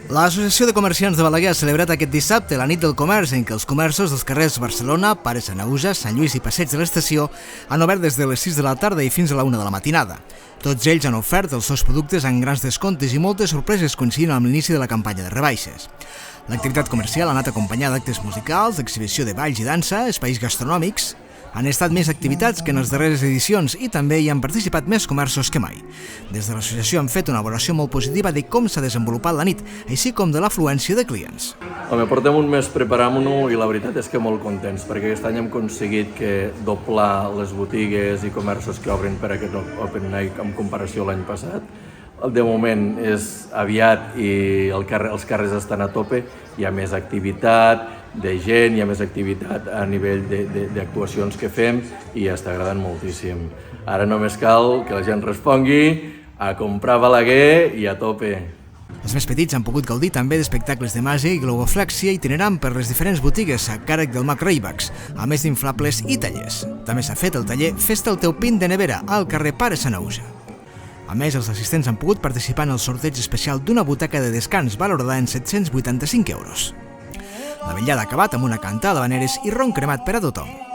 L'Associació de Comerciants de Balaguer ha celebrat aquest dissabte la nit del comerç en què els comerços dels carrers Barcelona, Pare Sanaüja, Sant Lluís i Passeig de l'Estació han obert des de les 6 de la tarda i fins a la 1 de la matinada. Tots ells han ofert els seus productes amb grans descomptes i moltes sorpreses coincidint amb l'inici de la campanya de rebaixes. L'activitat comercial ha anat acompanyada d'actes musicals, d'exhibició de balls i dansa, espais gastronòmics. Han estat més activitats que en les darreres edicions i també hi han participat més comerços que mai. Des de l'associació han fet una valoració molt positiva de com s'ha desenvolupat la nit, així com de l'afluència de clients. Portem un mes preparant-nos i la veritat és que molt contents, perquè aquest any hem aconseguit que doblar les botigues i comerços que obren per aquest Open Night en comparació a l'any passat. De moment és aviat i els carrers estan a tope, hi ha més activitat de gent, hi ha més activitat a nivell d'actuacions que fem i està agradant moltíssim. Ara només cal que la gent respongui a comprar a Balaguer i a tope. Els més petits han pogut gaudir també d'espectacles de màgia i globoflèxia itinerant per les diferents botigues a càrrec del Mac Raybax, a més d'inflables i tallers. També s'ha fet el taller Festa el teu pin de nevera al carrer Pare Sanaüja. A més, els assistents han pogut participar en el sorteig especial d'una butaca de descans valorada en 785 euros. La vetllada ha acabat amb una cantada d'habaneres i ron cremat per a tothom.